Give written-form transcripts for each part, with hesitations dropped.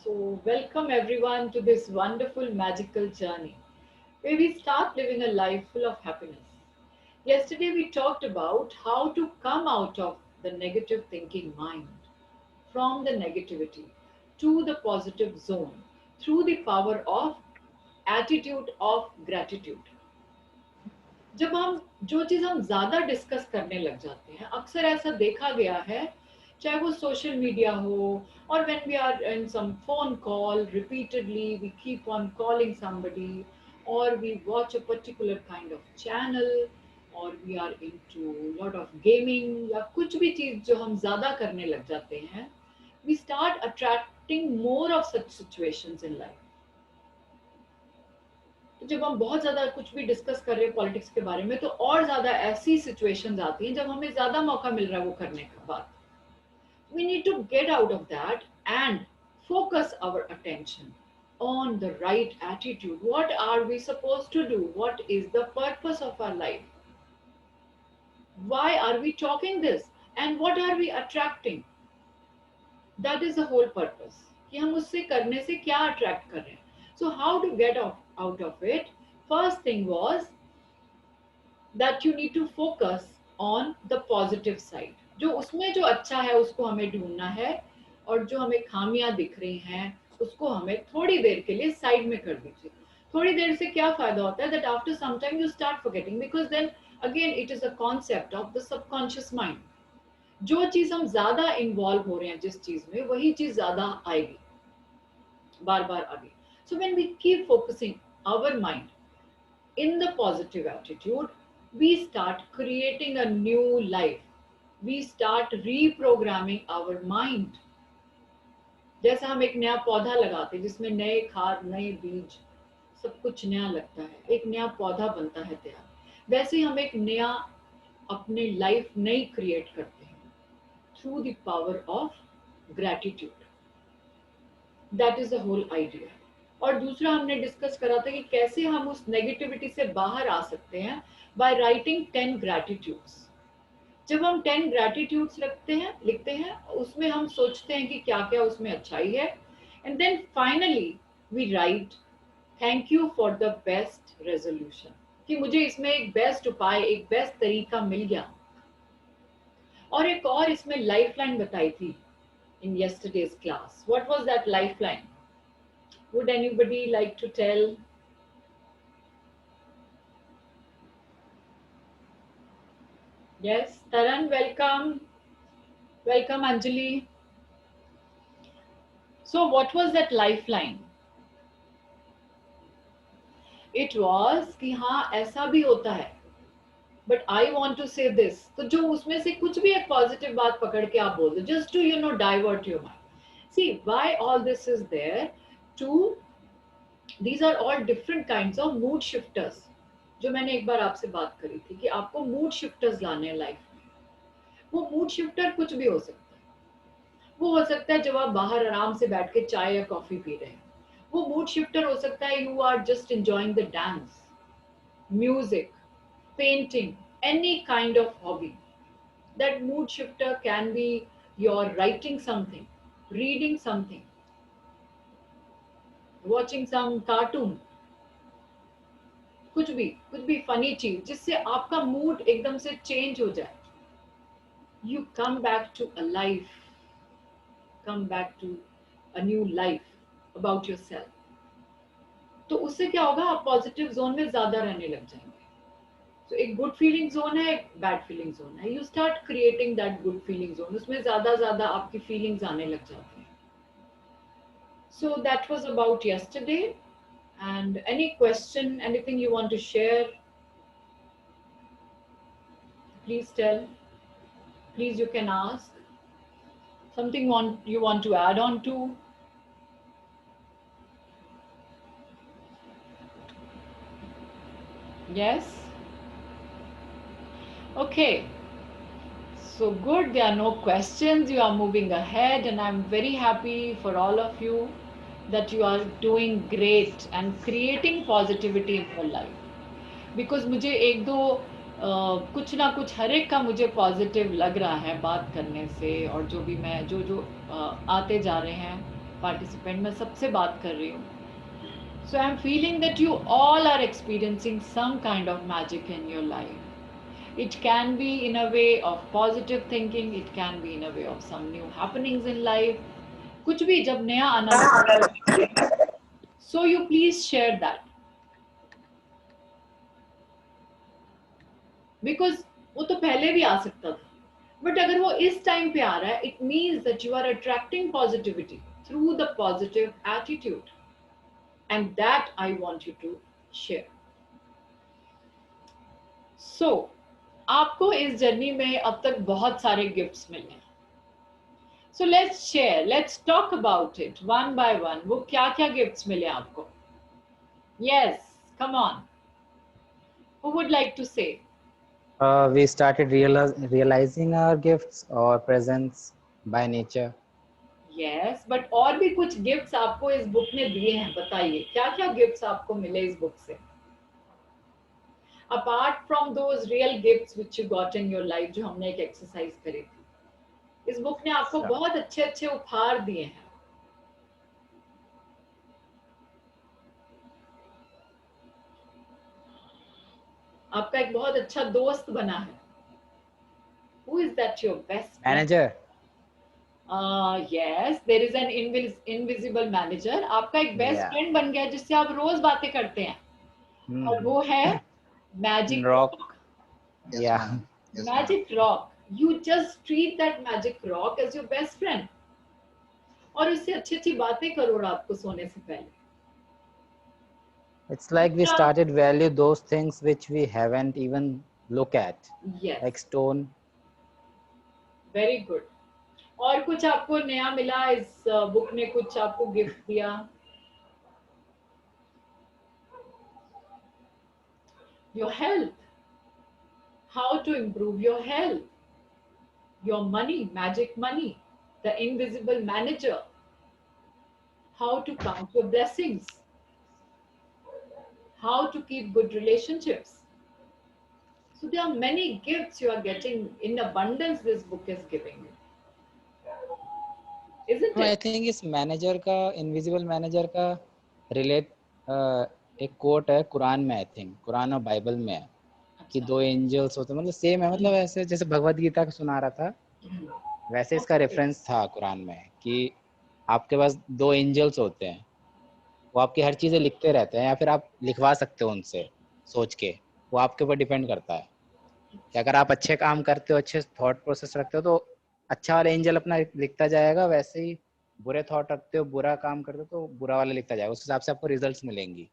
Welcome everyone to this wonderful magical journey where we start living a life full of happiness. Yesterday, we talked about how to come out of the negative thinking mind, from the negativity to the positive zone through the power of attitude of gratitude. जब हम जो चीज़ हम ज़्यादा discuss करने लग जाते हैं, अक्सर ऐसा देखा गया है, चाहे वो सोशल मीडिया हो और when we are in some phone call repeatedly we keep on calling somebody और we watch a particular kind of channel और we are into lot of gaming या कुछ भी चीज़ जो हम ज़्यादा करने लग जाते हैं, we start attracting more of such situations in life. तो जब हम बहुत ज़्यादा कुछ भी डिस्कस कर रहे हैं पॉलिटिक्स के बारे में तो और ज़्यादा ऐसी सिचुएशंस आती हैं जब हमें ज़्यादा मौका मिल रहा है वो करने का बाद. We need to get out of that and focus our attention on the right attitude. What are we supposed to do? What is the purpose of our life? Why are we talking this? And what are we attracting? That is the whole purpose. कि हम उससे करने से क्या attract कर रहे हैं. So how to get out of it? First thing was that you need to focus on the positive side. जो उसमें जो अच्छा है उसको हमें ढूंढना है और जो हमें खामियां दिख रही हैं उसको हमें थोड़ी देर के लिए साइड में कर दीजिए. थोड़ी देर से क्या फायदा होता है that after some time you start forgetting because then again it is a concept of the subconscious mind. जो चीज हम ज्यादा इन्वॉल्व हो रहे हैं जिस चीज में वही चीज ज्यादा आएगी बार बार आगे. So when we keep focusing our mind in the positive attitude, we start creating a new life. We start reprogramming our mind. जैसे हम एक नया पौधा लगाते हैं जिसमें नए खाद नए बीज सब कुछ नया लगता है, एक नया पौधा बनता है तैयार, वैसे ही हम एक नया अपने लाइफ नई क्रिएट करते हैं through the power of gratitude. That is the whole idea. और दूसरा हमने डिस्कस करा था कि कैसे हम उस नेगेटिविटी से बाहर आ सकते हैं बाय राइटिंग 10 ग्रैटिट्यूड्स. जब हम 10 ग्रैटिट्यूड्स लिखते हैं उसमें हम सोचते हैं कि क्या क्या उसमें अच्छाई है and then finally we write thank you for the best resolution, कि मुझे इसमें एक बेस्ट उपाय एक बेस्ट तरीका मिल गया. और एक और इसमें लाइफलाइन बताई थी in yesterday's class. What was that lifeline? Would anybody like to tell? Yes, Taran, welcome. Welcome, Anjali. So, what was that lifeline? It was कि हाँ ऐसा भी होता है बट आई वॉन्ट टू से दिस. तो जो उसमें से कुछ भी एक पॉजिटिव बात पकड़ के आप बोल दो just to divert your mind. See why all this is there to these are all different kinds of mood shifters. जो मैंने एक बार आपसे बात करी थी कि आपको मूड शिफ्टर्स लाने हैं लाइफ में. वो मूड शिफ्टर कुछ भी हो सकता है. वो हो सकता है जब आप बाहर आराम से बैठ के चाय या कॉफी पी रहे हैं. वो मूड शिफ्टर हो सकता है you are just enjoying the dance, music, painting, any kind of hobby. That mood shifter can be your writing something, reading something, watching some cartoon, कुछ भी फनी चीज जिससे आपका मूड एकदम से चेंज हो जाए. You come back to a life, come back to a new life about yourself. तो उससे क्या होगा आप पॉजिटिव जोन में ज्यादा रहने लग जाएंगे. तो एक गुड फीलिंग जोन है एक बैड फीलिंग जोन है. You start creating that good feeling zone. उसमें ज्यादा ज्यादा आपकी फीलिंग्स आने लग जाती हैं. So that was about yesterday. And any question, anything you want to share, please tell. Please, you can ask. Something you want to add on to? Yes? Okay. So good, there are no questions. You are moving ahead, and I'm very happy for all of you that you are doing great and creating positivity in your life. Because मुझे एक दो कुछ ना कुछ हर एक का मुझे positive लग रहा है बात करने से और जो भी मैं जो आते जा रहे हैं पार्टिसिपेंट, मैं सबसे बात कर रही हूँ. So I'm feeling that you all are experiencing some kind of magic in your life. It can be in a way of positive thinking, it can be in a way of some new happenings in life. कुछ भी जब नया आना लगता है, so you please share that. Because वो तो पहले भी आ सकता था. But अगर वो इस टाइम पे आ रहा है, it means that you are attracting positivity through the positive attitude. And that I want you to share. So, आपको इस जर्नी में अब तक बहुत सारे गिफ्ट्स मिले हैं. So let's share, let's talk about it one by one. वो क्या क्या गिफ्ट्स मिले आपको? Yes, come on. Who would like to say? We started realizing our gifts or presents by nature. Yes, but और भी कुछ गिफ्ट्स आपको इस बुक ने दिए हैं, बताइए क्या क्या गिफ्ट्स आपको मिले इस बुक से? Apart from those real gifts which you got in your life, जो हमने एक एक्सरसाइज करी थी, इस बुक ने आपको बहुत अच्छे अच्छे उपहार दिए हैं. आपका एक बहुत अच्छा दोस्त बना है. Who is that your best friend? Manager. Yes, there is an invisible manager. आपका एक बेस्ट फ्रेंड बन गया जिससे आप रोज बातें करते हैं. और वो है magic rock. Yeah. Magic rock. You just treat that magic rock as your best friend. और उससे अच्छी अच्छी बातें करो रात को सोने से पहले. It's like we started value those things which we haven't even look at. Yes. Like stone. Very good. और कुछ आपको नया मिला इस बुक ने, कुछ आपको गिफ्ट दिया? Your health. How to improve your health. Your money, magic money. The invisible manager. How to count your blessings. How to keep good relationships. So there are many gifts you are getting in abundance. This book is giving you, isn't it? I think इस manager का, invisible manager का relate एक coat है कुरान में, I think Quran और Bible में है कि दो एंजल्स होते, मतलब सेम है, मतलब ऐसे जैसे भगवत गीता का सुना रहा था वैसे इसका रेफरेंस था कुरान में कि आपके पास दो एंजल्स होते हैं, वो आपकी हर चीजें लिखते रहते हैं, या फिर आप लिखवा सकते हो उनसे सोच के. वो आपके ऊपर डिपेंड करता है कि अगर आप अच्छे काम करते हो, अच्छे थॉट प्रोसेस रखते हो, तो अच्छा वाला एंजल अपना लिखता जाएगा. वैसे ही बुरे थॉट रखते हो, बुरा काम करते हो, तो बुरा वाला लिखता जाएगा. उस हिसाब से आपको रिजल्ट्स मिलेंगी.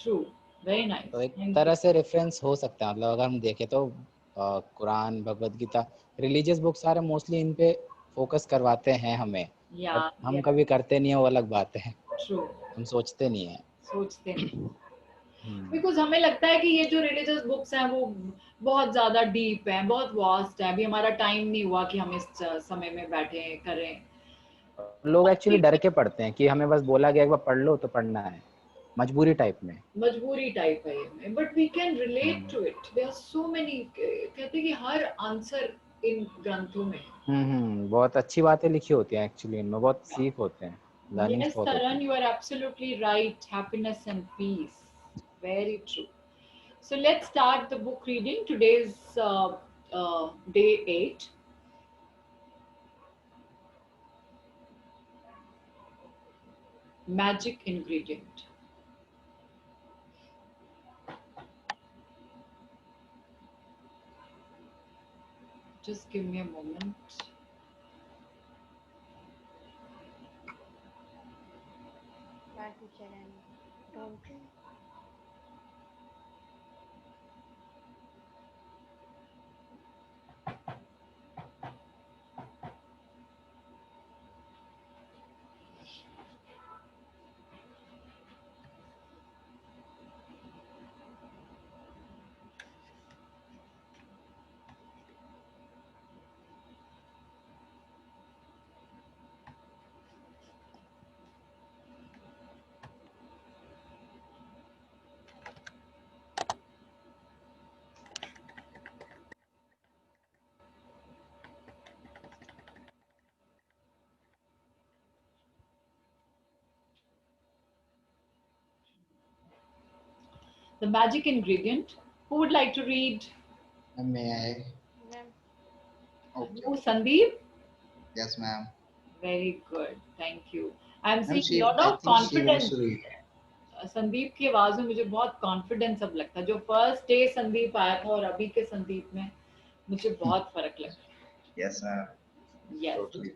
True. Very nice. तो एक तरह से रेफरेंस हो सकता है, मतलब अगर हम देखें तो कुरान, भगवत गीता, रिलीजियस बुक सारे मोस्टली इन पे फोकस करवाते हैं हमें. बट हम कभी करते नहीं है, वो अलग बात है. True. हम सोचते नहीं है. सोचते नहीं. बिकॉज हमें लगता है कि ये जो रिलीजियस बुक्स हैं वो बहुत ज्यादा डीप हैं, बहुत वास्ट है, अभी हमारा टाइम नहीं हुआ कि हम इस समय में बैठे करें. लोग एक्चुअली डर के पढ़ते हैं कि हमें बस बोला गया एक बार पढ़ लो तो पढ़ना है, मजबूरी टाइप में. मजबूरी टाइप है ये, but we can relate to it. There are so many, कहते हैं कि हर आंसर इन ग्रंथों में. बहुत अच्छी बातें लिखी होती हैं एक्चुअली, इनमें बहुत सीख होते हैं, लर्निंग्स Yes, बहुत होती Taran, हैं. you are absolutely right. Happiness and peace. Very true. So let's start the book reading. Today's day 8. Magic ingredient. Just give me a moment. Bad teacher and don't you? The magic ingredient. Who would like to read? May I? Ma'am, Okay. You, Sandeep? Yes, ma'am. Very good. Thank you. I'm Ma'am, seeing lot I of think she wants confidence. to read. Sandeep की आवाज में मुझे बहुत confidence अब लगता है. जो first day Sandeep आया था और अभी के संदीप में मुझे बहुत फर्क लग रहा Yes, ma'am. है. Yes. Totally.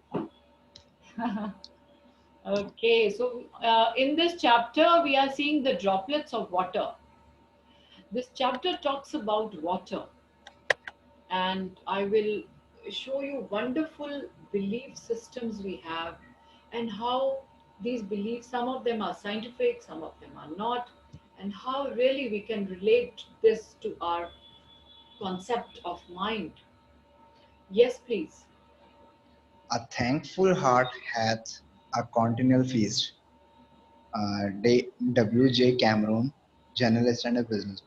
Okay, so in this chapter we are seeing the droplets of water. This chapter talks about water, and I will show you wonderful belief systems we have, and how these beliefs, some of them are scientific, some of them are not, and how really we can relate this to our concept of mind. Yes, please. A thankful heart hath a continual feast. W.J. Cameron, journalist and a businessman.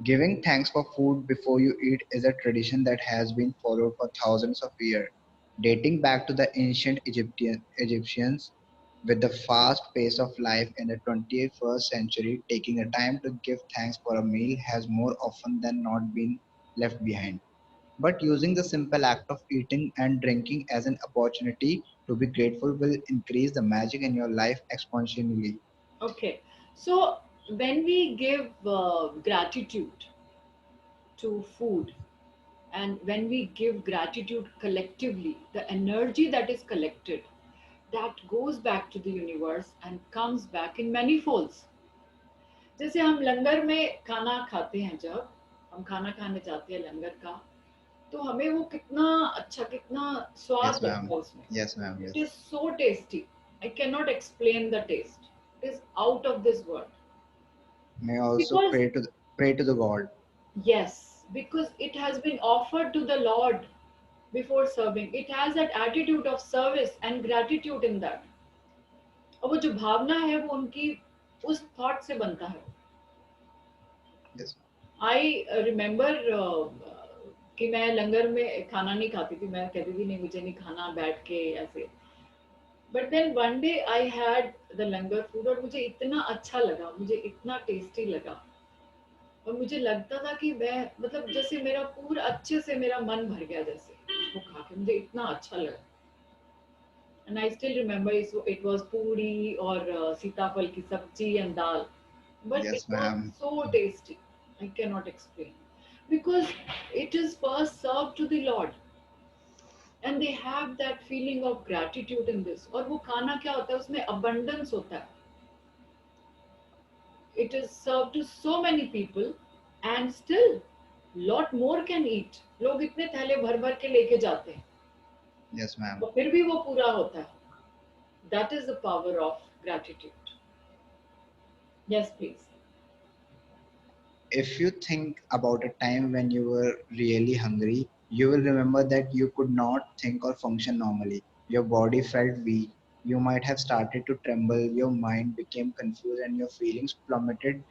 Giving thanks for food before you eat is a tradition that has been followed for thousands of years, dating back to the ancient Egyptians. With the fast pace of life in the 21st century, taking a time to give thanks for a meal has more often than not been left behind. But using the simple act of eating and drinking as an opportunity to be grateful will increase the magic in your life exponentially. Okay, so when we give gratitude to food, and when we give gratitude collectively, the energy that is collected, that goes back to the universe and comes back in many folds. जैसे हम लंगर में खाना खाते हैं, जब हम खाना खाने जाते हैं लंगर का, तो हमें वो कितना अच्छा, कितना Yes, स्वाद लगता ma'am. है उसमें. Yes, ma'am. It Yes. is so tasty. I cannot explain the taste. It is out of this world. May also Because, pray to the God. yes, because it has been offered to the Lord before serving. It has that attitude of service and gratitude in that. और वो जो भावना है वो उनकी उस thought से बनता है. Yes. आई रिमेम्बर कि मैं लंगर में खाना नहीं खाती थी. मैं कहती थी नहीं, मुझे नहीं खाना बैठ के ऐसे. But then one day I had the langar food और मुझे इतना अच्छा लगा, मुझे इतना टेस्टी लगा. और मुझे लगता था कि मैं, मतलब जैसे मेरा पूरा अच्छे से मेरा मन भर गया, जैसे उसको खा के मुझे इतना अच्छा लगा. And I still remember it was पूरी और सीताफल की सब्जी and dal. But it Yes, was ma'am. so tasty. I cannot explain. Because it is first served to the Lord. And they have that feeling of gratitude in this. और वो खाना क्या होता है, उसमें abundance होता है. It is served to so many people, and still lot more can eat. लोग इतने थैले भर भर के लेके जाते हैं, Yes, ma'am. तो फिर भी वो पूरा होता है. That is the power of gratitude. Yes, please. If you think about a time when you were really hungry, you will remember that you could not think or function normally. Your body felt weak. You might have started to tremble, your mind became confused, and your feelings plummeted.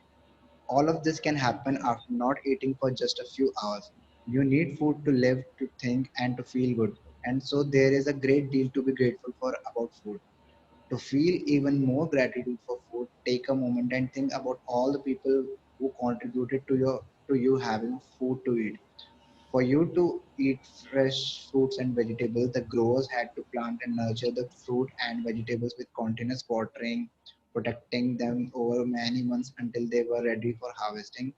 All of this can happen after not eating for just a few hours. You need food to live, to think, and to feel good. And so there is a great deal to be grateful for about food. To feel even more gratitude for food, take a moment and think about all the people who contributed to you having food to eat. For you to eat fresh fruits and vegetables, the growers had to plant and nurture the fruit and vegetables with continuous watering, protecting them over many months until they were ready for harvesting.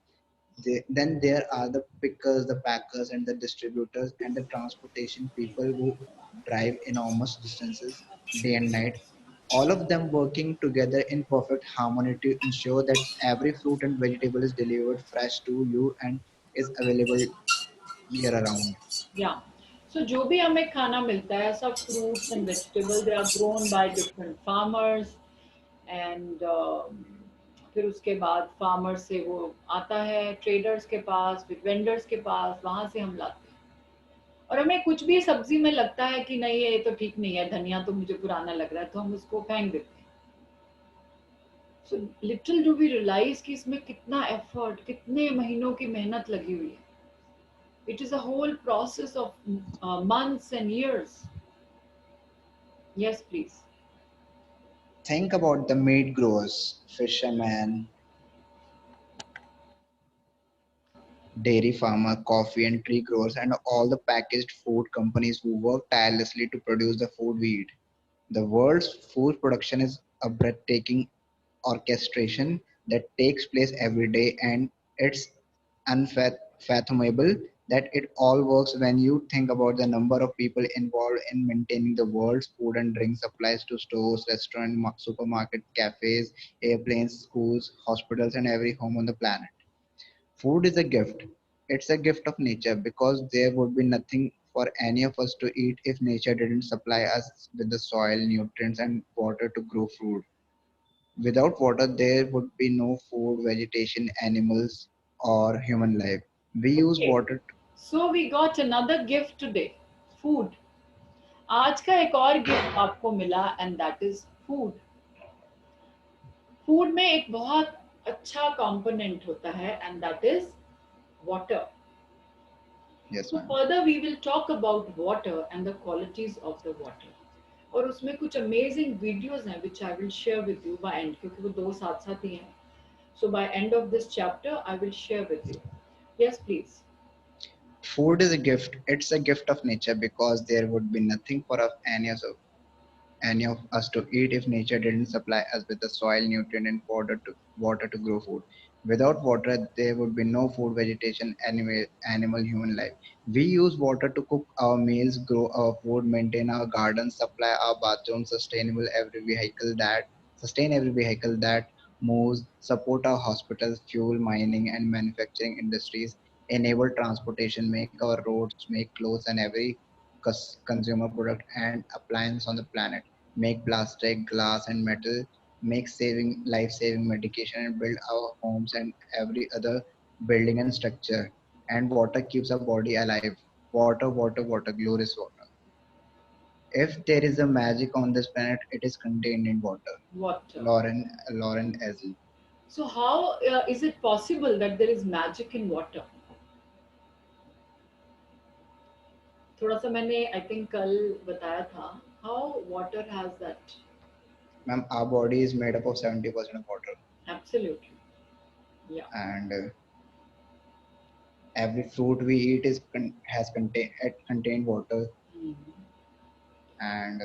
Then there are the pickers, the packers, and the distributors, and the transportation people who drive enormous distances day and night. All of them working together in perfect harmony to ensure that every fruit and vegetable is delivered fresh to you and is available year around. Yeah. So जो भी हमें खाना मिलता है, सब fruits and vegetables, they are grown by different farmers, and फिर उसके बाद farmers से वो आता है traders के पास, फिर vendors के पास, वहां से हम लाते हैं. और हमें कुछ भी सब्जी में लगता है कि नहीं ये तो ठीक नहीं है, धनिया तो मुझे पुराना लग रहा है, तो हम उसको फेंक देते हैं. So little do we realize कि इसमें कितना एफर्ट, कितने महीनों की मेहनत लगी हुई है. It is a whole process of months and years. Yes, please. Think about the meat growers, fishermen, dairy farmer, coffee and tree growers, and all the packaged food companies who work tirelessly to produce the food we eat. The world's food production is a breathtaking orchestration that takes place every day, and it's unfathomable that it all works when you think about the number of people involved in maintaining the world's food and drink supplies to stores, restaurants, supermarkets, cafes, airplanes, schools, hospitals, and every home on the planet. Food is a gift. It's a gift of nature because there would be nothing for any of us to eat if nature didn't supply us with the soil, nutrients, and water to grow food. Without water, there would be no food, vegetation, animals, or human life. We use Okay, water. so we got another gift today, food. आज का एक और gift आपको मिला and that is food. Food में एक बहुत अच्छा कंपोनेंट होता है and that is water. Yes, So ma'am. further we will talk about water and the qualities of the water. और उसमें कुछ अमेजिंग वीडियोस हैं which I will share with you by end क्योंकि वो दो साथ साथ ही हैं. So by end of this chapter I will share with you. Yes, please. Food is a gift. It's a gift of nature because there would be nothing for any of us to eat if nature didn't supply us with the soil, nutrient, and water to grow food. Without water, there would be no food, vegetation, animal, human life. We use water to cook our meals, grow our food, maintain our gardens, supply our bathrooms, sustain every vehicle that moves, support our hospitals, fuel mining and manufacturing industries, enable transportation, make our roads, make clothes, and every consumer product and appliance on the planet, make plastic, glass, and metal, make saving life saving medication, and build our homes and every other building and structure. And water keeps our body alive. Water, water, water, glorious water. If there is a magic on this planet, it is contained in water. Water. Lauren Ezell. So how is it possible that there is magic in water? थोड़ा सा मैंने I think कल बताया था. How water has that? Ma'am, our body is made up of 70% of water, Absolutely. Yeah. and every fruit we eat has contained water, Mhm. and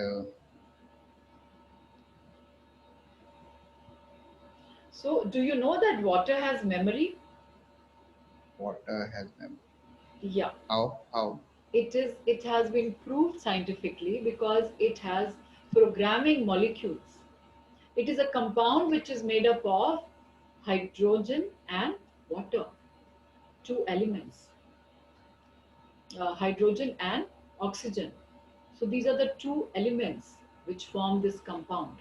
So do you know that water has memory? water has memory. Yeah. How? It has been proved scientifically because it has programming molecules. It is a compound which is made up of hydrogen and water, two elements, hydrogen and oxygen. So these are the two elements which form this compound.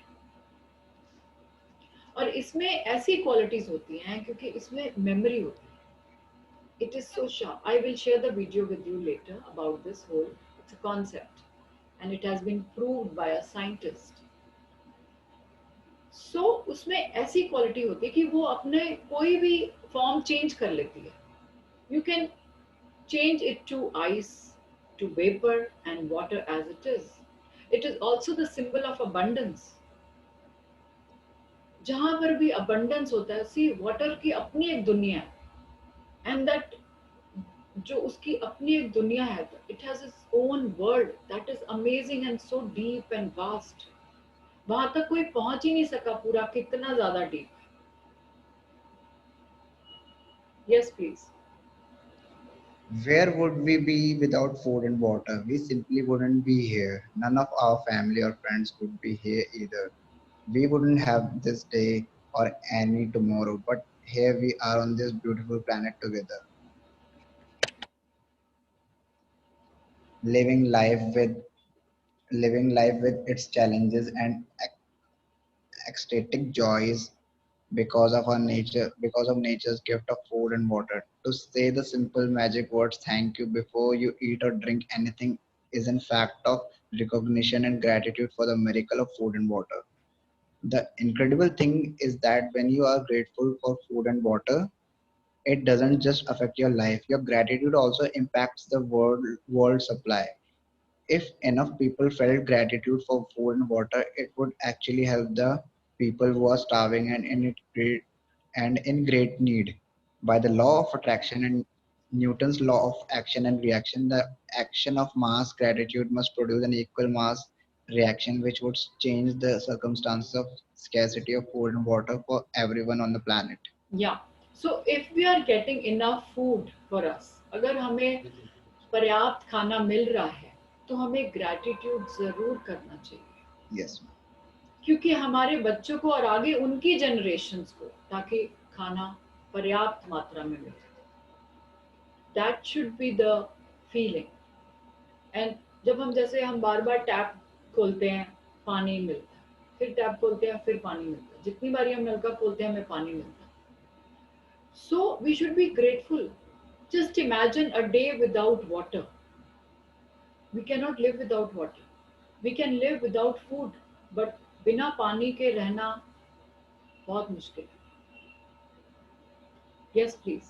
और इसमें ऐसी qualities होती हैं क्योंकि इसमें memory होती है. It is so sharp. I will share the video with you later about this whole. It's a concept, and it has been proved by a scientist. So उसमें ऐसी क्वालिटी होती है कि वो अपने कोई भी फॉर्म चेंज कर लेती है. You can change it to ice, to vapor, and water as it is. It is also the symbol of abundance. जहां पर भी abundance होता है, सी वाटर की अपनी एक दुनिया है. एंड दैट जो उसकी अपनी एक दुनिया है, it has its own world that is amazing and so deep and vast. वहां तक कोई पहुंच ही नहीं सका पूरा, कितना ज्यादा deep. Yes please. Where would we be without food and water? We simply wouldn't be here. None of our family or friends would be here either. We wouldn't have this day or any tomorrow, but here we are on this beautiful planet together, living life with living life with its challenges and ecstatic joys because of nature's gift of food and water. To say the simple magic words thank you before you eat or drink anything is in fact of recognition and gratitude for the miracle of food and water. The incredible thing is that when you are grateful for food and water, it doesn't just affect your life. Your gratitude also impacts the world supply. If enough people felt gratitude for food and water, it would actually help the people who are starving and in great need. By the law of attraction and Newton's law of action and reaction, the action of mass gratitude must produce an equal mass reaction, which would change the circumstances of scarcity of food and water for everyone on the planet. या so if we are getting enough food for us, अगर हमें पर्याप्त खाना मिल रहा है तो हमें gratitude जरूर करना चाहिए, Yes. क्योंकि हमारे बच्चों को और आगे उनकी जनरेशन्स को ताकि खाना पर्याप्त मात्रा में मिले। That should be the feeling. And जब हम जैसे हम बार बार टैप खोलते हैं पानी मिलता है, फिर टैप खोलते हैं फिर पानी मिलता है, जितनी बारी हम नलका खोलते हैं हमें पानी मिलता है। So we should be grateful. Just imagine a day without water. We cannot live without water. We can live without food, but बिना पानी के रहना बहुत मुश्किल है। Yes, please.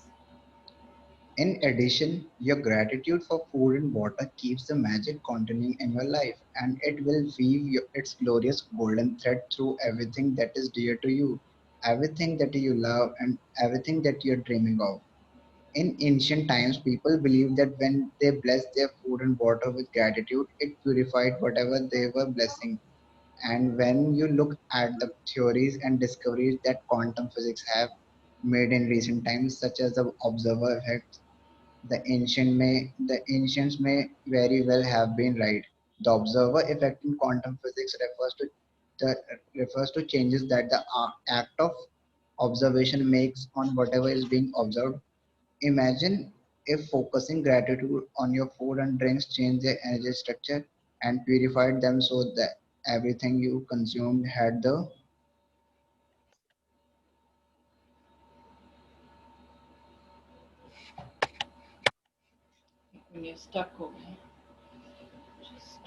In addition, your gratitude for food and water keeps the magic continuing in your life, and it will weave its glorious golden thread through everything that is dear to you, everything that you love, and everything that you're dreaming of. In ancient times, people believed that when they blessed their food and water with gratitude, it purified whatever they were blessing. And when you look at the theories and discoveries that quantum physics have made in recent times, such as the observer effect, the ancients may very well have been right. The observer effect in quantum physics the, refers to changes that the act of observation makes on whatever is being observed. Imagine if focusing gratitude on your food and drinks changed their energy structure and purified them so that everything you consumed had the When you're stuck हो गए, just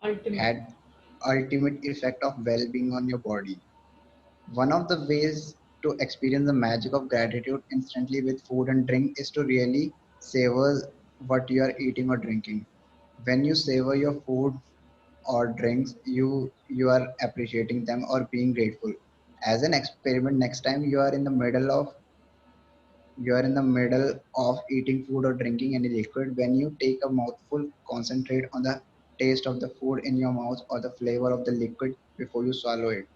ultimate. had ultimate effect of well-being on your body. One of the ways to experience the magic of gratitude instantly with food and drink is to really savor what you are eating or drinking. When you savor your food or drinks, you are appreciating them or being grateful. As an experiment, next time you are in the middle of eating food or drinking any liquid, when you take a mouthful, concentrate on the taste of the food in your mouth or the flavor of the liquid before you swallow it.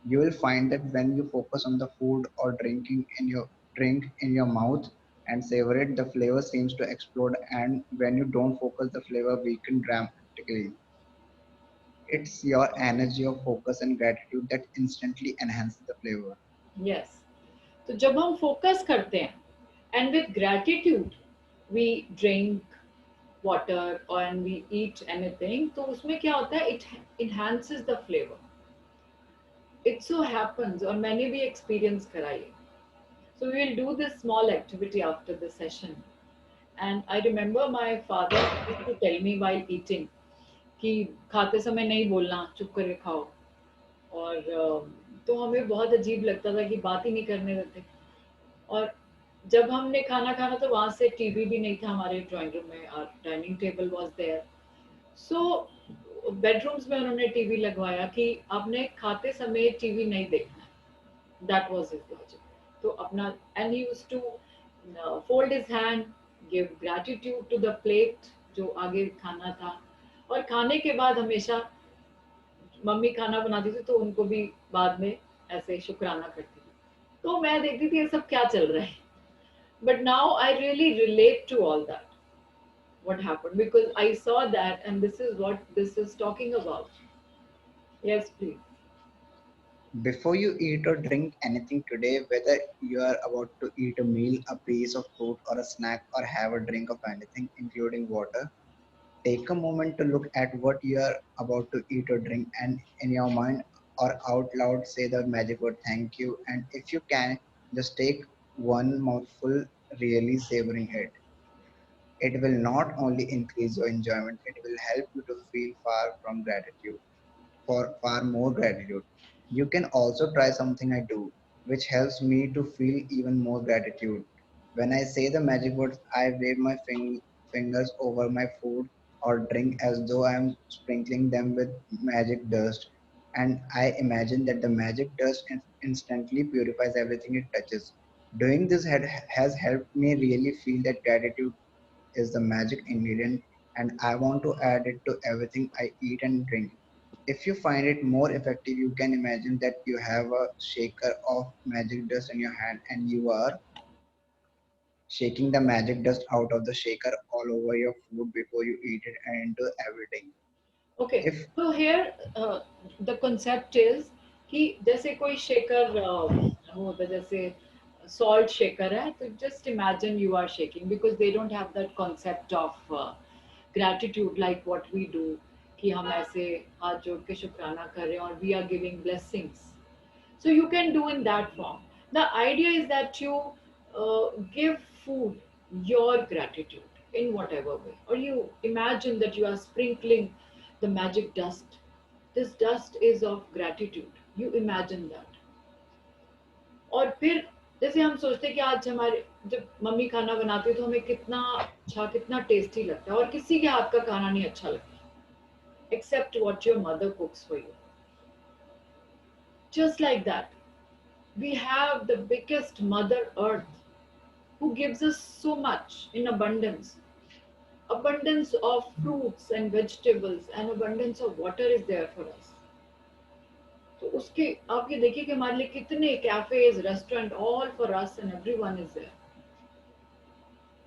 You will find that when you focus on the food or drinking in your drink in your mouth and savor it, the flavor seems to explode, and when you don't focus, the flavor weakens dramatically. It's your energy of focus and gratitude that instantly enhances the flavor. Yes. तो जब हम focus करते हैं and with gratitude we drink water and we eat anything, तो उसमें क्या होता है, it enhances the flavor. It so happens, और मैंने भी experience करा ये. So we will do this small activity after the session. And I remember my father used to tell me while eating कि खाते समय नहीं बोलना, चुप करके खाओ। और तो हमें बहुत अजीब लगता था कि बात ही नहीं करने देते। और जब हमने खाना खाना तो वहां से टीवी भी नहीं था हमारे ड्राइंग रूम में, और dining table was there. So bedrooms में उन्होंने टीवी लगवाया कि आपने खाते समय टीवी नहीं देखना है। That was his logic. तो अपना एंड ही used to fold his hand, give gratitude to the plate जो आगे खाना था। और खाने के बाद हमेशा मम्मी खाना बनाती थी तो उनको भी बाद में ऐसे शुक्राना करती थी। तो मैं देखती थी ये सब क्या चल रहा है। But now I really relate to all that, what happened, because I saw that, and this is what this is talking about. Yes, please. Before you eat or drink anything today, whether you are about to eat a meal, a piece of fruit, or a snack, or have a drink of anything, including water, take a moment to look at what you are about to eat or drink and in your mind or out loud say the magic word thank you. And if you can, just take one mouthful, really savoring it. It will not only increase your enjoyment, it will help you to feel far more gratitude. You can also try something I do, which helps me to feel even more gratitude. When I say the magic words, I wave my fingers over my food or drink as though I am sprinkling them with magic dust. And I imagine that the magic dust instantly purifies everything it touches. Doing this has helped me really feel that gratitude is the magic ingredient, and I want to add it to everything I eat and drink. If you find it more effective, you can imagine that you have a shaker of magic dust in your hand and you are shaking the magic dust out of the shaker all over your food before you eat it and into everything. Okay, If so here the concept is कि जैसे कोई shaker वो होता है जैसे salt shaker है तो just imagine you are shaking because they don't have that concept of gratitude like what we do कि हम ऐसे हाथ जोड़ के शुक्राना कर रहे हैं और we are giving blessings. So you can do in that form. The idea is that you give food your gratitude in whatever way, or you imagine that you are sprinkling the magic dust. This dust is of gratitude. You imagine that. और फिर जैसे हम सोचते हैं कि आज हमारे जब मम्मी खाना बनाती है तो हमें कितना अच्छा कितना टेस्टी लगता है और किसी के हाथ का खाना नहीं अच्छा लगता except what your mother cooks for you. Just like that, we have the biggest mother earth who gives us so much in abundance of fruits and vegetables and abundance of water is there for us. तो उसके आप ये देखिए कि हमारे लिए कितने cafes restaurant all for us and everyone is there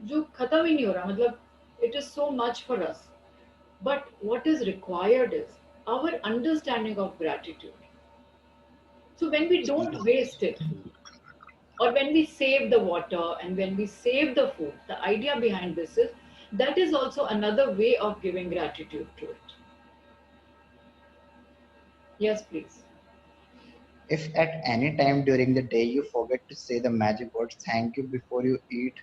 जो खत्म ही नहीं हो रहा मतलब it is so much for us but what is required is our understanding of gratitude. So when we don't waste it, or when we save the water and when we save the food, the idea behind this is that is also another way of giving gratitude to it. Yes, please. if at any time during the day you forget to say the magic words thank you before you eat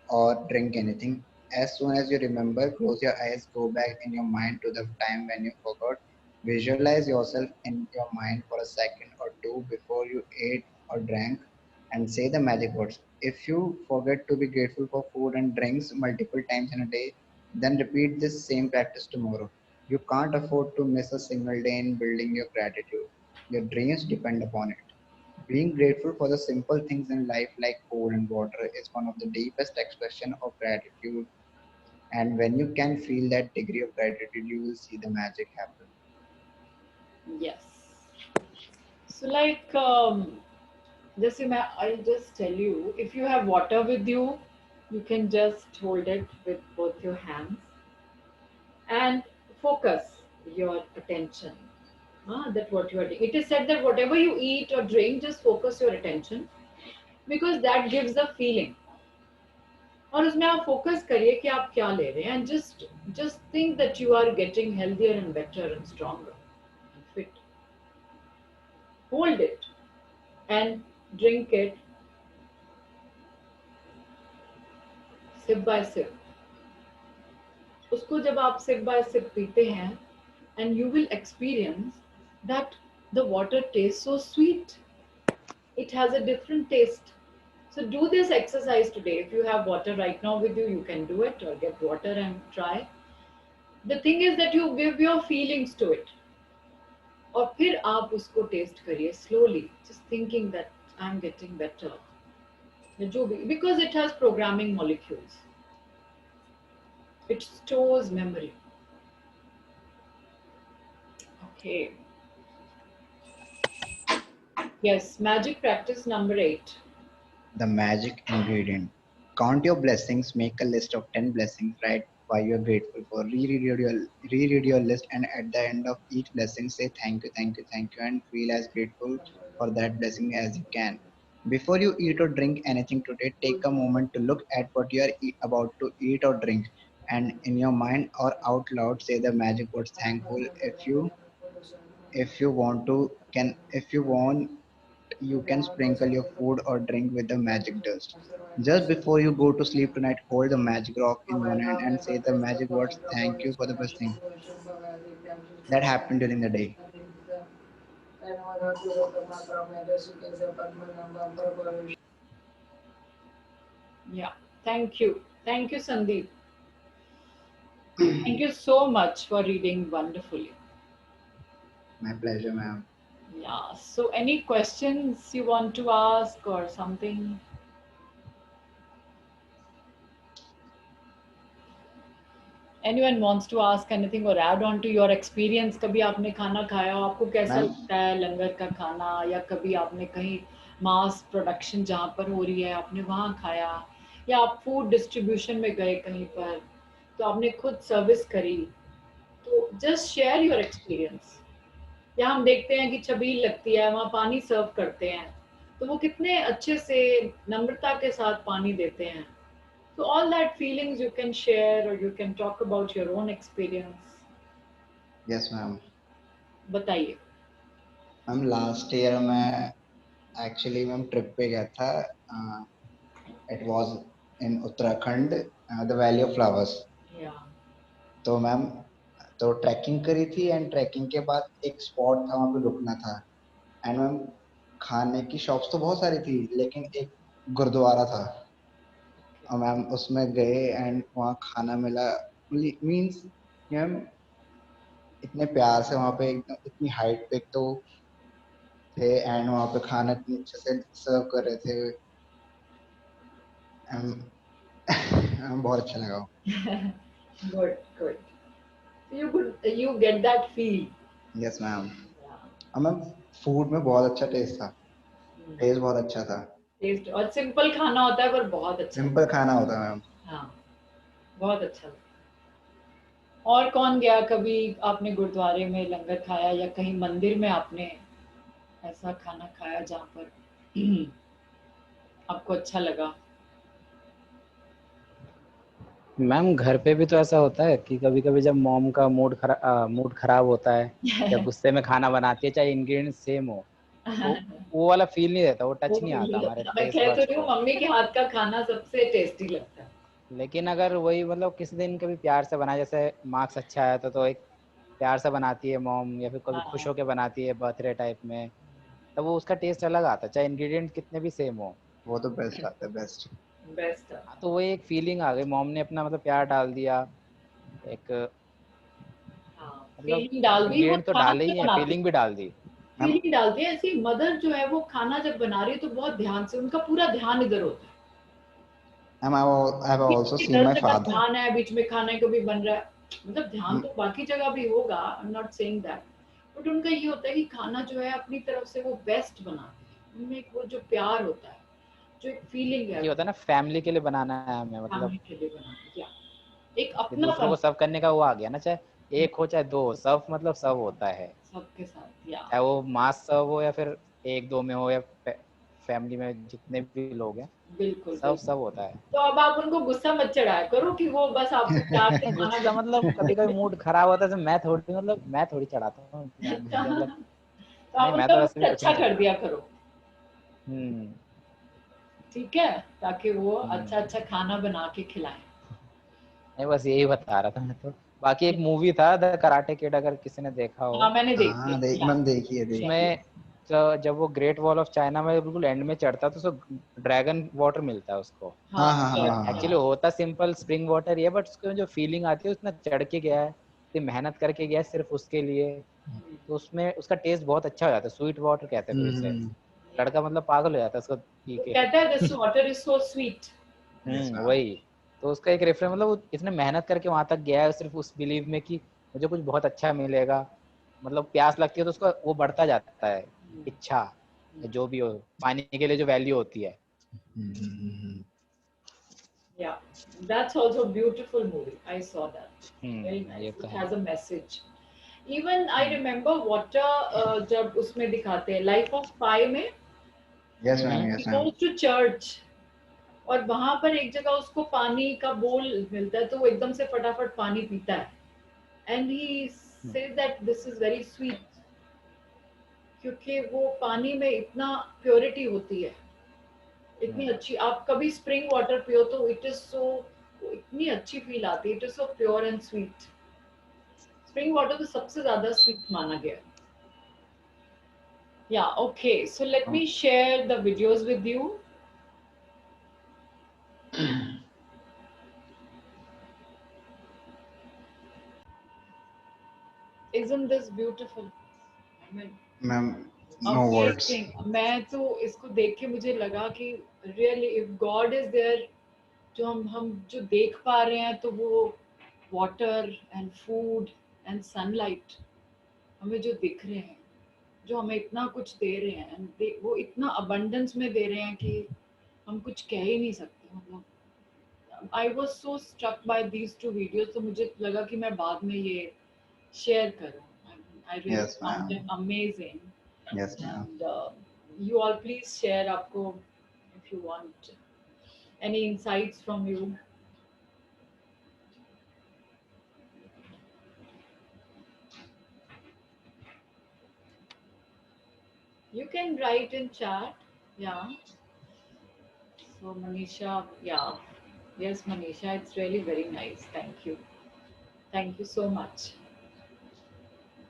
or drink anything, as soon as you remember, close your eyes, go back in your mind to the time when you forgot. Visualize yourself in your mind for a second or two before you ate or drank and say the magic words. If you forget to be grateful for food and drinks multiple times in a day, then repeat this same practice tomorrow. You can't afford to miss a single day in building your gratitude. Your dreams depend upon it. Being grateful for the simple things in life like food and water is one of the deepest expression of gratitude. And when you can feel that degree of gratitude, you will see the magic happen. Yes. So, like, I'll just tell you if you have water with you, you can just hold it with both your hands and focus your attention. That what you are doing. It is said that whatever you eat or drink, just focus your attention because that gives the feeling. और उसमें आप focus करिए कि आप क्या ले रहे हैं and just think that you are getting healthier and better and stronger and fit. Hold it and drink it sip by sip. उसको जब आप sip by sip पीते हैं and you will experience that the water tastes so sweet. It has a different taste. So do this exercise today. If you have water right now with you, you can do it or get water and try. The thing is that you give your feelings to it. और फिर आप उसको test करिए slowly, just thinking that I'm getting better. जो भी, because it has programming molecules. It stores memory. Okay. Yes, magic practice number 8. The magic ingredient. Count your blessings, make a list of 10 blessings, write why you're grateful for, reread your list, and at the end of each blessing, say thank you, thank you, thank you, and feel as grateful for that blessing as you can. Before you eat or drink anything today, take a moment to look at what you are about to eat or drink, and in your mind or out loud, say the magic words thankful. If you want to, can if you want you can sprinkle your food or drink with the magic dust. Just before you go to sleep tonight, hold the magic rock in one hand and say the magic words thank you for the best thing that happened during the day. Yeah. Thank you. Thank you, Sandeep. Thank you so much for reading wonderfully. My pleasure, ma'am. Yeah. So, any questions you want to ask or something? Anyone wants to ask anything or add on to your experience? कभी आपने खाना खाया हो, आपको कैसा ma'am लगता है लंगर का खाना, या कभी आपने कहीं मास प्रोडक्शन जहाँ पर हो रही है आपने वहाँ खाया, या आप फूड डिस्ट्रीब्यूशन में गए कहीं पर तो आपने खुद सर्विस करी, तो जस्ट शेयर योर एक्सपीरियंस। या हम देखते हैं कि छबील लगती है वहाँ पानी सर्व करते हैं, तो वो कितने अच्छे से नम्रता के साथ पानी देते हैं। So all that feelings you can share or you can talk about your own experience. Yes ma'am. बताइए। मैम लास्ट ईयर मैं एक्चुअली मैम ट्रिप पे गया था। It was in Uttarakhand, the valley of flowers. Yeah. तो ma'am तो trekking करी थी and trekking के बाद एक स्पॉट था वहाँ पे रुकना था। एंड मैम खाने की शॉप्स तो बहुत सारी थी लेकिन एक गुरुद्वारा था और मैम उसमें गए एंड वहाँ खाना मिला। मीन्स मैम इतने प्यार से वहाँ पे एकदम इतनी हाइट पे एक तो थे एंड वहाँ पे खाना इतने अच्छे से सर्व कर रहे थे। बहुत अच्छा लगा। Good, good. You get that feel. Yes ma'am. Yeah. और मैम फूड में बहुत अच्छा टेस्ट था। टेस्ट बहुत अच्छा था। टेस्ट और सिंपल खाना होता है पर बहुत अच्छा। सिंपल खाना होता है मैम। हाँ, बहुत अच्छा। और कौन गया कभी आपने गुरुद्वारे में लंगर खाया या कहीं मंदिर में आपने ऐसा खाना खाया जहाँ पर आपको अच्छा लगा? मैम घर पे भी तो ऐसा होता है कि कभी कभी जब मॉम का मूड खराब होता है या गुस्से में खाना बनाती है, चाहे इंग्रेडिएंट सेम हो, तो वो वाला फील नहीं रहता, वो वो टच नहीं आता हमारे मैं टेस्ट कह तो बड्स रही हूँ को। मम्मी के हाथ का खाना सबसे टेस्टी लगता है। लेकिन अगर वही मतलब किसी दिन कभी प्यार से बना, जैसे मार्क्स अच्छा आया तो एक प्यार से बनाती है मॉम, या फिर कभी खुश हाँ, होके बनाती है बर्थडे टाइप में, तब वो उसका टेस्ट अलग आता है, चाहे इंग्रेडिएंट कितने भी सेम हो। वो तो बेस्ट आता है, बेस्ट। बेस्ट। हाँ, तो वो एक फीलिंग आ गई, मॉम ने अपना मतलब प्यार डाल दिया, एक हाँ, मतलब फीलिंग डाल दी, वो इंग्रेडिएंट तो खाना डाले क्यों ही है, बनाती फीलिंग भी डाल दी। मैम फीलिंग डालती है ऐसी। मदर जो है वो खाना जब बना रही है तो बहुत ध्यान से, उनका पूरा ध्यान इधर होता है मैम आई हैव आल्सो कि सीन दस माय जगह फादर। ध्यान है, बीच में खाने को भी बन रहा है, मतलब ध्यान तो बाकी जगह भी होगा, I am not saying that, but उनका ये होता है कि खाना जो है अपनी तरफ से वो बेस्ट बनाते हैं। उनमें एक वो जो प्यार होता है, जो एक फीलिंग है, ये होता है ना, फैमिली के लिए बनाना है हमें, मतलब फैमिली के लिए बनाते हैं, एक कि दूसरों अपनापन को सर्व करने का वो आ गया ना, चाहे एक हो चाहे दो, सर्व मतलब सर्व होता है, सबके साथ। या चाहे वो मास सर्व हो या फिर एक दो में हो, या फैमिली में जितने भी लोग हैं, बिल्कुल सब बिल्कुल। सब होता है। तो अब आप उनको गुस्सा मत चढ़ाया करो कि वो बस आपको प्यार से नहीं, खाना गुस्सा मतलब कभी कभी मूड खराब होता है तो मैं थोड़ी चढ़ाता हूँ मुझे मतलब, तो आप नहीं मैं उनका तो वैसे भी मूड कुछ अच्छा नहीं कर चढ़ाता। दिया करो, हम्म। ठीक है, ताकि वो अच्छा हम्म। अच्छा खाना बना के खिलाएं। नहीं, बस यही बता रहा था मैं तो। बाकी एक मूवी था द कराटे किड, अगर किसी ने देखा हाँ, हो, मैंने देखी हाँ है। देख या मैम, देखिए देखिए। उसमें जब वो ग्रेट वॉल ऑफ चाइना में बिल्कुल एंड में चढ़ता है तो उसको ड्रैगन वाटर मिलता है उसको। हाँ, हाँ हाँ हाँ हाँ हाँ। एक्चुअली होता सिंपल स्प्रिंग वाटर ही है, बट उसके जो फीलिंग आती है, उसने चढ़ के गया है, इतनी मेहनत करके गया है सिर्फ उसके लिए, तो उसमें उसका टेस्ट बहुत अच्छा हो जाता है, स्वीट वाटर कहते हैं फिर उसे। हम्म। लड़का मतलब पागल हो जाता है उसको पी वो के। कहता है this water is so sweet. Yes ma'am. वही। तो उसका एक रेफरेंस, मतलब वो इतने मेहनत करके वहां तक गया है सिर्फ उस बिलीव में कि मुझे कुछ बहुत अच्छा मिलेगा, मतलब प्यास लगती है तो उसका वो बढ़ता जाता है, इच्छा, जो भी हो, पानी के लिए जो वैल्यू होती है। Yeah, that's also a beautiful movie. I saw that. Very nice. ये तो It है। has a message. Even I remember water जब उसमें दिखाते हैं Life of Pi में, yes ma'am, he yes ma'am. goes to church और वहां पर एक जगह उसको पानी का बोल मिलता है तो वो एकदम से फटाफट पानी पीता है, and he says that this is very sweet, क्योंकि वो पानी में इतना प्योरिटी होती है, इतनी अच्छी। आप कभी स्प्रिंग वाटर पियो तो इट इज सो, इतनी अच्छी फील आती है, it is so pure and sweet. Spring water तो सबसे ज्यादा स्वीट माना गया। या okay, so let me share the videos with you. Isn't this beautiful? I mean, Ma'am, no words. amazing. मैं तो इसको देख के मुझे लगा कि really if God is there, जो हम जो देख पा रहे हैं तो वो water and food and sunlight हमें जो दिख रहे हैं, जो हमें इतना कुछ दे रहे हैं and वो इतना abundance में दे रहे हैं कि हम कुछ कह ही नहीं सकते. मतलब I was so struck by these two videos, तो मुझे लगा कि मैं बाद में ये share करूँ. I really Yes, found ma'am. them amazing. Yes, ma'am. And you all please share आपको if you want any insights from you. You can write in chat. Yeah. So Manisha, yeah. Yes, Manisha, it's really very nice. Thank you. Thank you so much.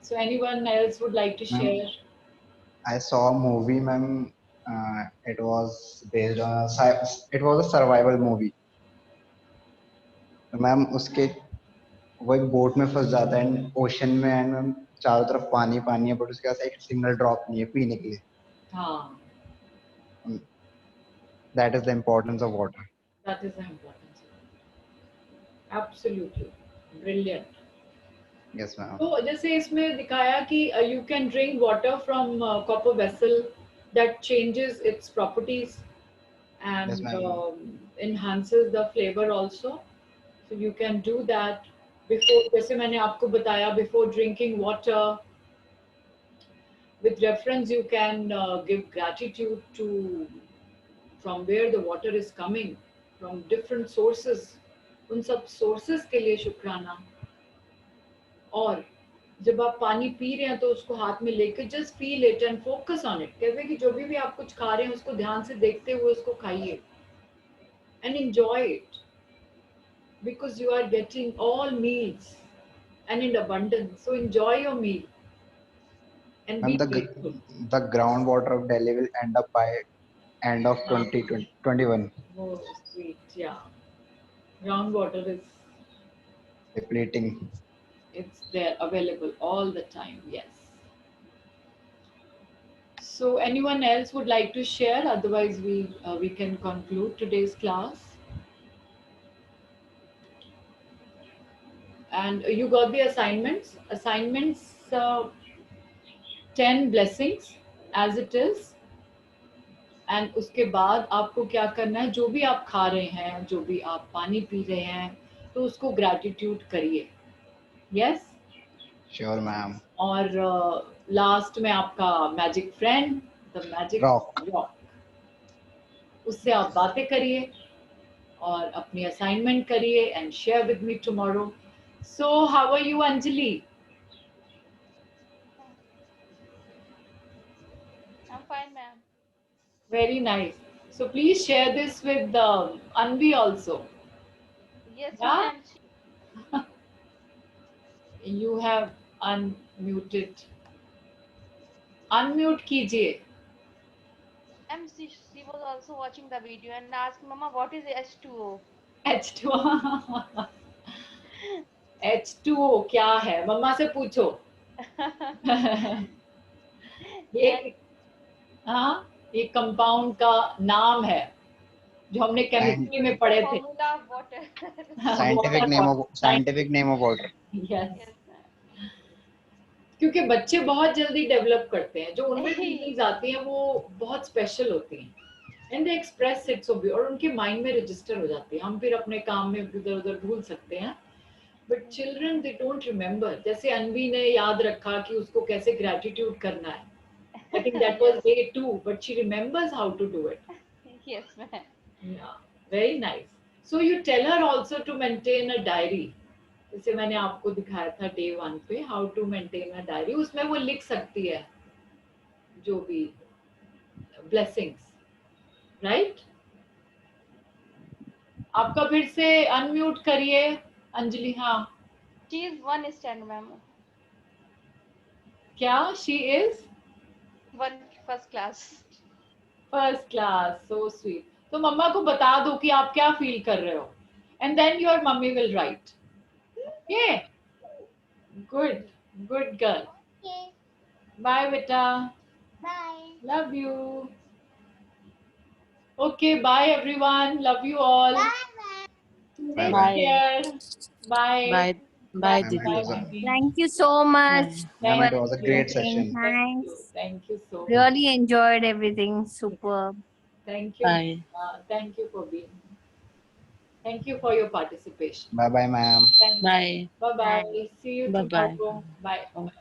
So anyone else would like to Ma'am, share? I saw a movie, ma'am. It was based on it was a survival movie. तो ma'am उसके वो एक boat में फंस जाता है and ocean में and ma'am चारों तरफ पानी पानी है बट उसके पास एक सिंगल ड्रॉप नहीं है पीने के लिए. हाँ. That is the importance of water. That is the importance. Absolutely. Brilliant. Yes, ma'am. तो जैसे इसमें दिखाया कि you can drink water from copper vessel that changes its properties Yes, and ma'am. enhances the flavor also. So you can do that before, जैसे मैंने आपको बताया, before drinking water, with reference you can give gratitude to from where the water is coming, from different sources. उन सब sources के लिए शुक्राना. और जब आप पानी पी रहे हैं तो उसको हाथ में लेकर just feel it and focus on it. कहते हैं कि जो भी आप कुछ खा रहे हैं उसको ध्यान से देखते हुए उसको खाइए and enjoy it because you are getting all meals and in abundance. So enjoy your meal and be And grateful. the groundwater of Delhi will end up by end of 2021 Oh, sweet. Yeah. Groundwater is, depleting. it's there available all the time. Yes. So anyone else would like to share? Otherwise, we can conclude today's class. And you got the assignments. Assignments, 10 blessings as it is. And उसके बाद आपको क्या करना है, जो भी आप खा रहे हैं, जो भी आप पानी पी रहे हैं, तो उसको ग्रैटिट्यूड करिए. यस. Sure, ma'am. और लास्ट में आपका magic friend, the magic Rock. Rock, उससे आप बातें करिए और अपनी असाइनमेंट करिए and share with me tomorrow. So how are you Anjali? I'm fine, ma'am. Very nice. So please share this with Anvi also. Yes, Yeah? ma'am. You have unmuted. Unmute कीजिए. She was also watching the video and asked, Mama, what is H2O? H2O. H2O क्या है? मम्मा से पूछो. ये हाँ, ये compound का नाम है जो हमने केमिस्ट्री में पढ़े थे. Formula of water. Scientific name of water. Yes. Yes, ma'am. क्योंकि बच्चे बहुत जल्दी डेवलप करते हैं, जो उनमें फीलिंग्स आती हैं वो बहुत स्पेशल होती हैं and they express it so और उनके माइंड में रजिस्टर हो जाती है. हम फिर अपने काम में इधर उधर भूल सकते हैं, but children they don't remember. जैसे अनवी ने याद रखा कि उसको कैसे ग्रैटिट्यूड करना है. I think that was day 2, but she remembers how to do it. Yes, ma'am. Yeah, very nice. So you tell her also to maintain a diary. जैसे मैंने आपको दिखाया था day 1 पे, how to maintain a diary. उसमें वो लिख सकती है जो भी blessings, right? आपका फिर से अनम्यूट करिए अंजलि. हाँ. She is one stand, ma'am. क्या? She is One first class. First class. So sweet. तो मम्मा को बता दो कि आप क्या फील कर रहे हो and then your mummy will write. Okay, good. Good girl. Okay. Bye, beta. Bye. Love you. Okay, bye everyone. Love you all. Bye, ma'am. Bye Take bye. Bye. care. Bye. Bye. Bye. Bye, Ma'am, it Didi. Bye, was a baby. Thank you so much Bye. ma'am, for Thank it was a you. great everything. session. Thank you. Thanks. Thank you so much. Really enjoyed everything. Super. Thank you. Bye. Thank you for being. Thank you for your participation. Bye bye, ma'am. Thanks. Bye. Bye Bye. bye. See you Bye bye. tomorrow. Bye. Okay.